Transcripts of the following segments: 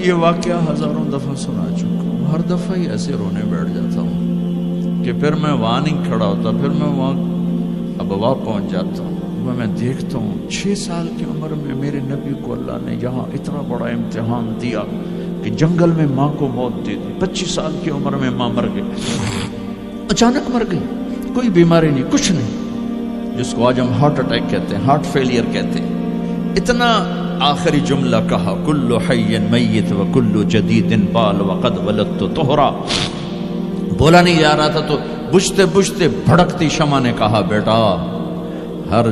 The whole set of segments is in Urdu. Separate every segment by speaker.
Speaker 1: یہ واقعہ ہزاروں دفعہ سنا چکا ہوں، ہر دفعہ ہی ایسے رونے بیٹھ جاتا ہوں کہ پھر میں وہاں نہیں کھڑا ہوتا، پھر میں وہاں ابوا پہنچ جاتا ہوں، میں دیکھتا ہوں 6 سال کی عمر میں میرے نبی کو اللہ نے یہاں اتنا بڑا امتحان دیا کہ جنگل میں ماں کو موت دے دی، 25 سال کی عمر میں ماں مر گئی، اچانک مر گئی، کوئی بیماری نہیں، کچھ نہیں، جس کو آج ہم ہارٹ اٹیک کہتے ہیں، ہارٹ فیلئر کہتے ہیں۔ اتنا آخری جملہ کہا، کل حی میت و کل جدید بال وقد ولدت طہرا، بولا نہیں جا رہا تھا تو بجھتے بجھتے بھڑکتی شمع نے کہا، بیٹا ہر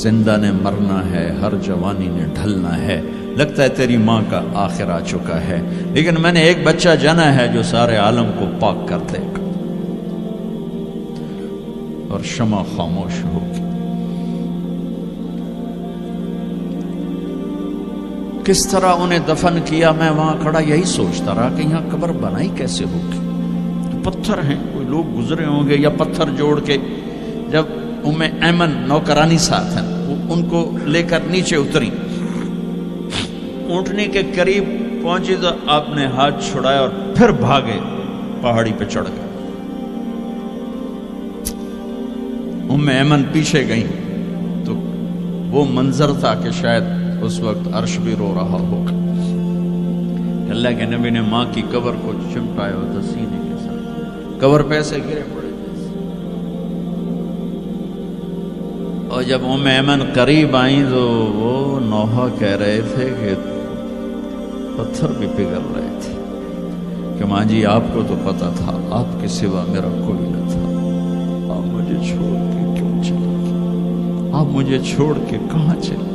Speaker 1: زندہ نے مرنا ہے، ہر جوانی نے ڈھلنا ہے، لگتا ہے تیری ماں کا آخر آ چکا ہے، لیکن میں نے ایک بچہ جنا ہے جو سارے عالم کو پاک کر دے گا۔ اور شمع خاموش ہو گئی۔ کس طرح انہیں دفن کیا، میں وہاں کھڑا یہی سوچتا رہا کہ یہاں قبر بنائی کیسے ہوگی، تو پتھر ہیں، کوئی لوگ گزرے ہوں گے یا پتھر جوڑ کے۔ جب ایمن نوکرانی ساتھ ہیں، ان کو لے کر نیچے اتری، اونٹنی کے قریب پہنچی تو آپ نے ہاتھ چھڑایا اور پھر بھاگے، پہاڑی پہ چڑھ گئے۔ ایمن پیچھے گئیں تو وہ منظر تھا کہ شاید اس وقت عرش بھی رو رہا ہوگا۔ اللہ کے نبی نے ماں کی قبر کو چمٹایا ہوتا سینے کے ساتھ، قبر پہ ایسے گرے پڑے۔ اور جب ایمن قریب آئیں تو وہ نوحہ کہہ رہے تھے کہ پتھر بھی پگھل رہے تھے کہ ماں جی آپ کو تو پتا تھا آپ کے سوا میرا کوئی نہ تھا، آپ مجھے چھوڑ کے کیوں چلے گئے، آپ مجھے چھوڑ کے کہاں چلے گئے۔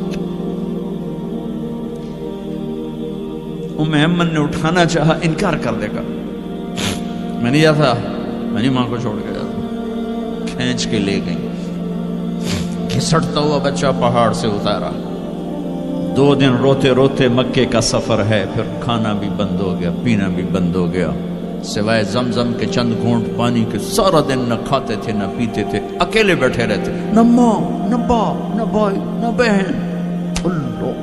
Speaker 1: ایمن نے اٹھانا چاہا، انکار کر دے گا، میں نہیں جاتا، میں نہیں ماں کو چھوڑ کے جاتا۔ کھینچ کے لے گئی، گھسٹتا ہوا بچہ پہاڑ سے اتارا۔ 2 دن روتے روتے مکے کا سفر ہے، پھر کھانا بھی بند ہو گیا، پینا بھی بند ہو گیا، سوائے زمزم کے چند گھونٹ پانی کے سارا دن نہ کھاتے تھے نہ پیتے تھے، اکیلے بیٹھے رہتے، نہ ماں نہ باپ نہ بھائی نہ بہن، اللہ۔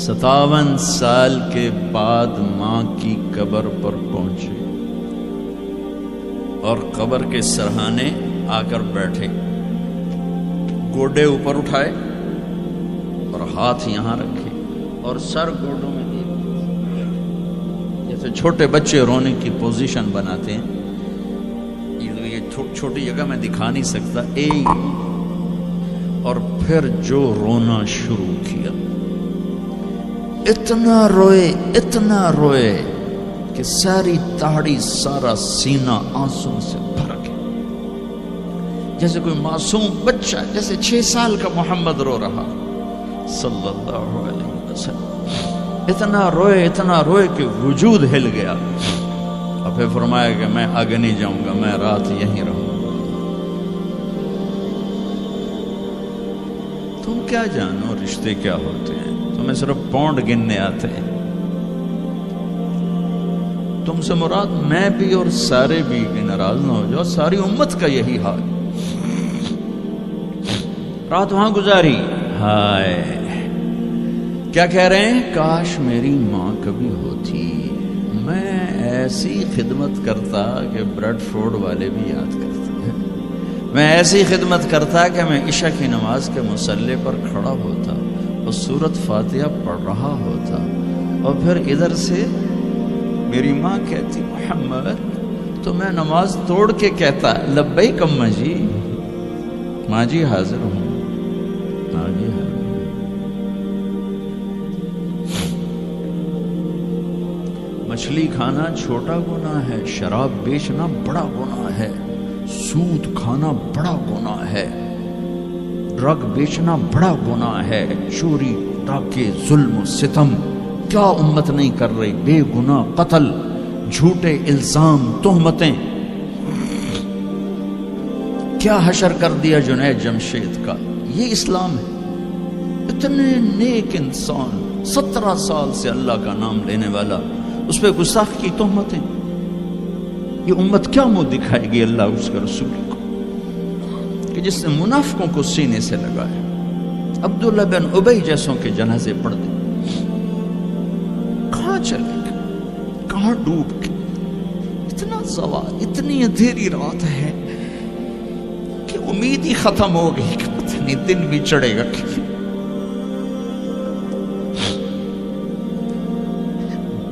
Speaker 1: 57 سال کے بعد ماں کی قبر پر پہنچے اور قبر کے سرہانے آ کر بیٹھے، گوڈے اوپر اٹھائے اور ہاتھ یہاں رکھے اور سر گوڈوں میں دیے، جیسے چھوٹے بچے رونے کی پوزیشن بناتے ہیں۔ یہ چھوٹی جگہ میں دکھا نہیں سکتا، اور پھر جو رونا شروع کیا، اتنا روئے کہ ساری داڑھی سارا سینہ آنسو سے بھر گیا، جیسے کوئی معصوم بچہ، جیسے 6 سال کا محمد رو رہا صلی اللہ علیہ وسلم۔ اتنا روئے کہ وجود ہل گیا، اور پھر فرمایا کہ میں آگے نہیں جاؤں گا، میں رات یہیں رہوں گا۔ تم کیا جانو رشتے کیا ہوتے ہیں، تمہیں صرف پاؤنڈ گننے آتے ہیں۔ تم سے مراد میں بھی اور سارے بھی، کہ ناراض نہ ہو جاؤ، ساری امت کا یہی حال۔ رات وہاں گزاری، ہائے کیا کہہ رہے ہیں، کاش میری ماں کبھی ہوتی، میں ایسی خدمت کرتا کہ بریڈ فورڈ والے بھی یاد کرتے، میں ایسی خدمت کرتا کہ میں عشاء کی نماز کے مصلی پر کھڑا ہوتا اور سورۃ فاتحہ پڑھ رہا ہوتا، اور پھر ادھر سے میری ماں کہتی محمد، تو میں نماز توڑ کے کہتا لبیک اماں جی، ماں جی حاضر ہوں، ماں جی حاضر ہوں۔ مچھلی کھانا چھوٹا گناہ ہے، شراب بیچنا بڑا گناہ ہے، سود کھانا بڑا گناہ ہے، ڈرگ بیچنا بڑا گناہ ہے، چوری ڈاکے ظلم و ستم کیا امت نہیں کر رہی، بے گناہ قتل، جھوٹے الزام تہمتیں، کیا حشر کر دیا جنید جمشید کا، یہ اسلام ہے۔ اتنے نیک انسان، 17 سال سے اللہ کا نام لینے والا، اس پہ گستاخ کی تہمتیں، یہ امت کیا منہ دکھائے گی اللہ اس کے رسول کو، کہ جس نے منافقوں کو سینے سے لگایا، عبداللہ بن ابی جیسوں کے جنازے پڑھ دیں. کہاں چلے گئے, کہاں ڈوب کے. اتنا زوال, اتنی اندھیری رات ہے کہ امید ہی ختم ہو گئی کہ پتہ نہیں دن بھی چڑھے گا.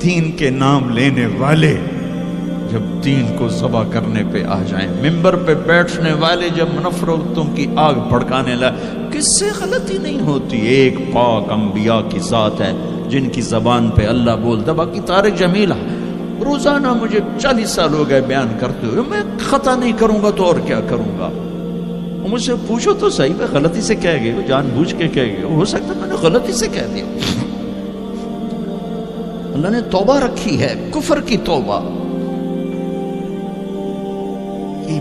Speaker 1: دین کے نام لینے والے جب دین کو ذبح کرنے پہ آ جائیں, ممبر پہ بیٹھنے والے جب نفرتوں کی آگ بھڑکانے لائے, کس سے غلطی نہیں ہوتی. ایک پاک انبیاء کی ذات ہے جن کی زبان پہ اللہ بولتا. باقی طارق جمیل روزانہ مجھے 40 سال ہو گئے بیان کرتے ہوئے, میں خطا نہیں کروں گا تو اور کیا کروں گا. مجھ سے پوچھو تو صحیح, میں غلطی سے کہہ گئے, جان بوجھ کے کہہ گئے, ہو سکتا میں نے غلطی سے کہہ دیا. اللہ نے توبہ رکھی ہے, کفر کی توبہ. یہ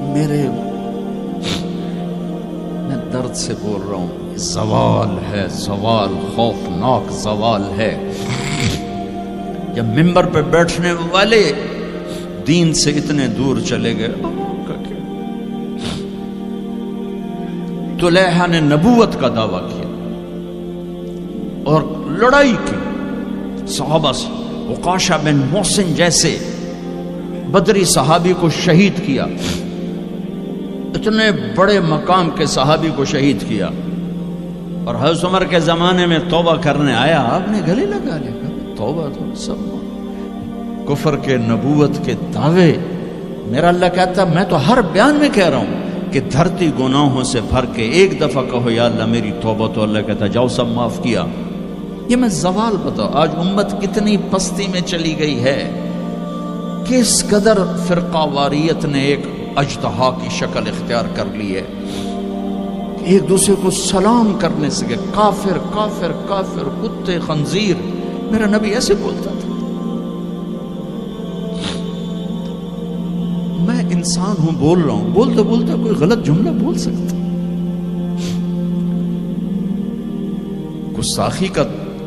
Speaker 1: میں درد سے بول رہا ہوں, زوال ہے, زوال خوفناک زوال ہے. جب ممبر پہ بیٹھنے والے دین سے اتنے دور چلے گئے. طلیحہ نے نبوت کا دعویٰ کیا اور لڑائی کی صحابہ سے. عکاشہ بن محسن جیسے بدری صحابی کو شہید کیا, اتنے بڑے مقام کے صحابی کو شہید کیا. اور حضرت عمر کے زمانے میں توبہ کرنے آیا, آپ نے گلے لگا لیا, توبہ تو سب کفر کے نبوت کے دعوے. میرا اللہ کہتا میں تو ہر بیان میں کہہ رہا ہوں کہ دھرتی گناہوں سے بھر کے ایک دفعہ کہو یا اللہ میری توبہ, تو اللہ کہتا جاؤ سب معاف کیا. یہ میں زوال بتاؤ, آج امت کتنی پستی میں چلی گئی ہے, کس قدر فرقہ واریت نے ایک اجتہا کی شکل اختیار کر لی ہے. ایک دوسرے کو سلام کرنے سے کہ کافر کافر کافر, کتے خنزیر. میرا نبی ایسے بولتا تھا. میں انسان ہوں, بول رہا ہوں, بولتے بولتے کوئی غلط جملہ بول سکتا. گستاخی کا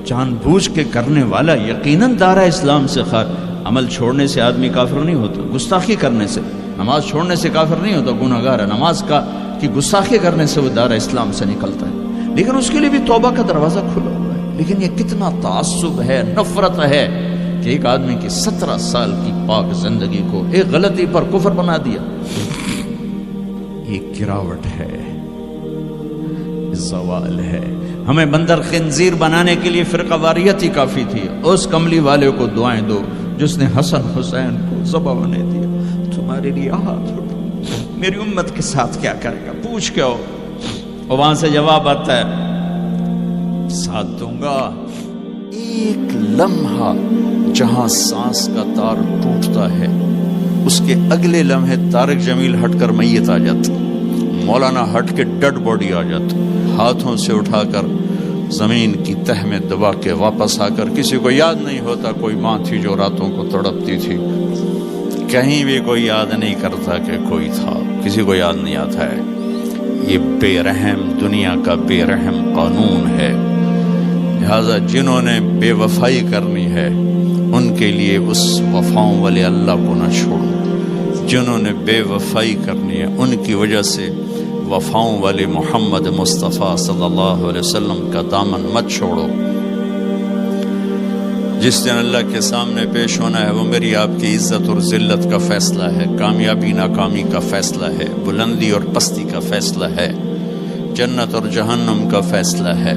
Speaker 1: جان بوجھ کے کرنے والا یقیناً دارہ اسلام سے عمل چھوڑنے سے آدمی کافر نہیں ہوتا, گستاخی کرنے سے, نماز چھوڑنے سے کافر نہیں ہوتا, گناہ گار ہے. نماز کی گستاخی کرنے سے وہ دارہ اسلام سے نکلتا ہے, لیکن اس کے لیے بھی توبہ کا دروازہ کھلا ہوا ہے. لیکن یہ کتنا تعصب ہے, نفرت ہے کہ ایک آدمی کی 17 سال کی پاک زندگی کو ایک غلطی پر کفر بنا دیا. یہ گراوٹ ہے, زوال ہے. ہمیں بندر خنزیر بنانے کے لیے فرقہ واریت ہی کافی تھی. اس کملی والے کو دعائیں دو جس نے حسن حسین کو ذبح ہونے دیا. تمہارے لیے ہاتھ اٹھو, میری امت کے ساتھ کیا کرے گا, پوچھ کے ہو. اور وہاں سے جواب آتا ہے ساتھ دوں گا. ایک لمحہ جہاں سانس کا تار ٹوٹتا ہے, اس کے اگلے لمحے طارق جمیل ہٹ کر میت آ جاتا, مولانا ہٹ کے ڈیڈ باڈی آ جاتا, ہاتھوں سے اٹھا کر زمین کی تہ میں دبا کے واپس آ کر. کسی کو یاد نہیں ہوتا کوئی ماں تھی جو راتوں کو تڑپتی تھی, کہیں بھی کوئی یاد نہیں کرتا کہ کوئی تھا, کسی کو یاد نہیں آتا ہے. یہ بے رحم دنیا کا بے رحم قانون ہے. لہذا جنہوں نے بے وفائی کرنی ہے ان کے لیے اس وفاؤں والے اللہ کو نہ چھوڑو. جنہوں نے بے وفائی کرنی ہے ان کی وجہ سے وفاؤں والے محمد مصطفیٰ صلی اللہ علیہ وسلم کا دامن مت چھوڑو. جس دن اللہ کے سامنے پیش ہونا ہے وہ میری آپ کی عزت اور ذلت کا فیصلہ ہے, کامیابی ناکامی کا فیصلہ ہے, بلندی اور پستی کا فیصلہ ہے, جنت اور جہنم کا فیصلہ ہے.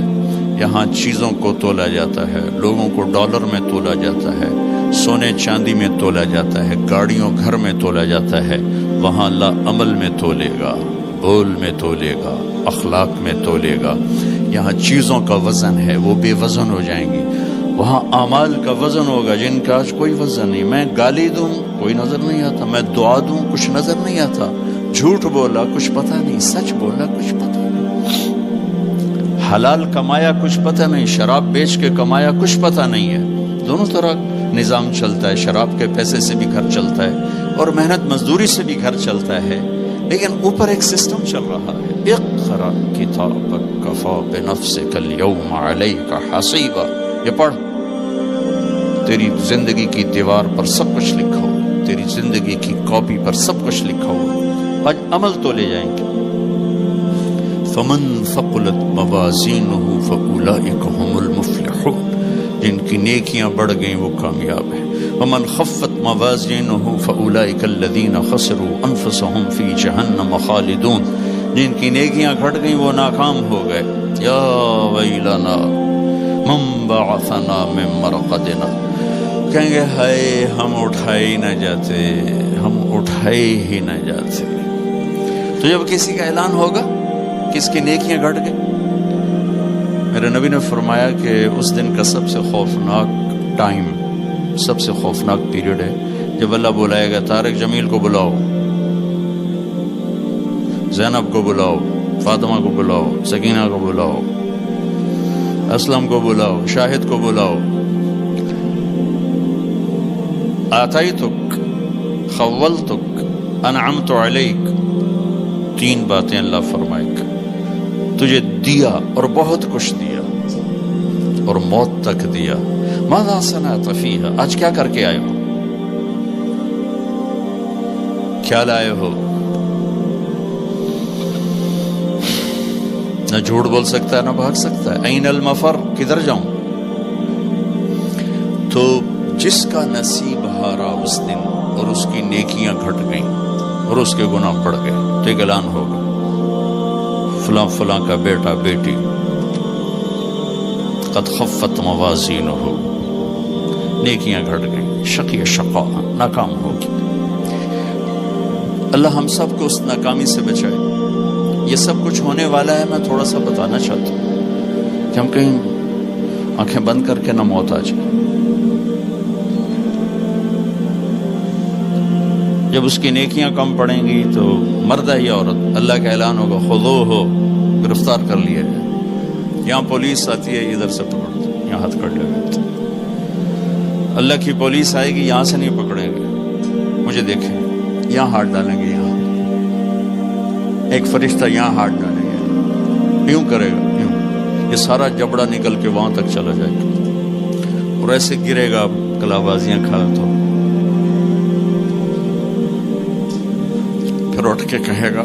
Speaker 1: یہاں چیزوں کو تولا جاتا ہے, لوگوں کو ڈالر میں تولا جاتا ہے, سونے چاندی میں تولا جاتا ہے, گاڑیوں گھر میں تولا جاتا ہے. وہاں اللہ عمل میں تولے گا, بول میں تولے گا, اخلاق میں تولے گا. یہاں چیزوں کا وزن ہے, وہ بے وزن ہو جائیں گی. وہاں اعمال کا وزن ہوگا جن کا آج کوئی وزن نہیں. میں گالی دوں کوئی نظر نہیں آتا, میں دعا دوں کچھ نظر نہیں آتا, جھوٹ بولا کچھ پتہ نہیں, سچ بولا کچھ پتہ نہیں, حلال کمایا کچھ پتہ نہیں, شراب بیچ کے کمایا کچھ پتہ نہیں ہے. دونوں طرح نظام چلتا ہے, شراب کے پیسے سے بھی گھر چلتا ہے اور محنت مزدوری سے بھی گھر چلتا ہے. لیکن اوپر ایک سسٹم چل رہا ہے, اقرأ کتابک کفی بنفسک اليوم علیک حسیبا. یہ پڑھ, تیری زندگی کی دیوار پر سب کچھ لکھا ہو, تیری زندگی کی کاپی پر سب کچھ لکھا ہو. آج عمل تو لے جائیں گے.
Speaker 2: فمن ثقلت موازینہ فاولئک هم المفلحون، جن کی نیکیاں بڑھ گئیں وہ کامیاب ہیں۔ ومن خفت موازینہ فاولئک الذین خسروا انفسهم فی جہنم خالدون، جن کی نیکیاں گھٹ گئیں وہ ناکام ہو گئے۔ یا ویلنا من بعثنا من مرقدنا، کہیں گے ہائے ہم اٹھائے ہی نہ جاتے، ہم اٹھائے ہی نہ جاتے۔ تو جب کسی کا اعلان ہوگا کس کی نیکیاں گھٹ گئی، میرے نبی نے فرمایا کہ اس دن کا سب سے خوفناک ٹائم، سب سے خوفناک پیریڈ ہے جب اللہ بلائے گا طارق جمیل کو بلاؤ، زینب کو بلاؤ، فاطمہ کو بلاؤ، سکینہ کو بلاؤ، اسلم کو بلاؤ، شاہد کو بلاؤ، آتیتک، خولتک، انعمت علیک، تین باتیں اللہ فرمائے گا، تجھے دیا اور بہت کچھ دیا اور موت تک دیا۔ ماذا صنعت فیہا، آج کیا کر کے آئے ہو، کیا لائے ہو؟ نہ جھوٹ بول سکتا ہے نہ بھاگ سکتا ہے۔ این المفر، کدھر جاؤں؟ تو جس کا نصیب ہارا اس دن اور اس کی نیکیاں گھٹ گئیں اور اس کے گناہ بڑھ گئے تو ایک اعلان ہوگا، فلاں فلاں کا بیٹا بیٹی قد خفت موازینہ، نیکیاں گھٹ گئیں، شقی شقا، ناکام ہوگی۔ اللہ ہم سب کو اس ناکامی سے بچائے۔ یہ سب کچھ ہونے والا ہے، میں تھوڑا سا بتانا چاہتا ہوں کہ ہم کہیں آنکھیں بند کر کے نہ موت آ جائے۔ جب اس کی نیکیاں کم پڑیں گی تو مرد ہے یا عورت، اللہ کا اعلان ہوگا خذوہ، گرفتار کر لیا جائے۔ یہاں پولیس آتی ہے، ادھر سے پکڑتے، یہاں ہاتھ کر لیتے۔ اللہ کی پولیس آئے گی، یہاں سے نہیں پکڑیں گے، مجھے دیکھیں، یہاں ہاتھ ڈالیں گے، یہاں ایک فرشتہ یہاں ہاتھ ڈالیں گے، یوں کرے گا، یوں، یہ سارا جبڑا نکل کے وہاں تک چلا جائے گا اور ایسے گرے گا کلا بازیاں کھا تو پھر اٹھ کے کہے گا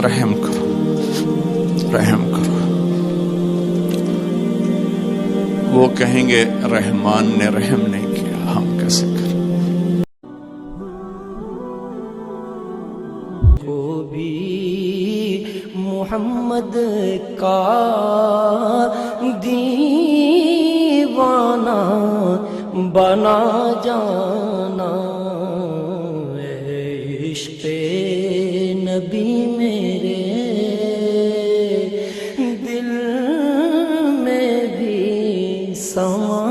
Speaker 2: رحم کرو، رحم کرو۔ وہ کہیں گے رحمان نے رحم نہیں کیا، ہم کیسے کریں؟
Speaker 3: جو بھی محمد کا دیوانہ بنا جانا، عشق نبی میرے دل میں بھی سما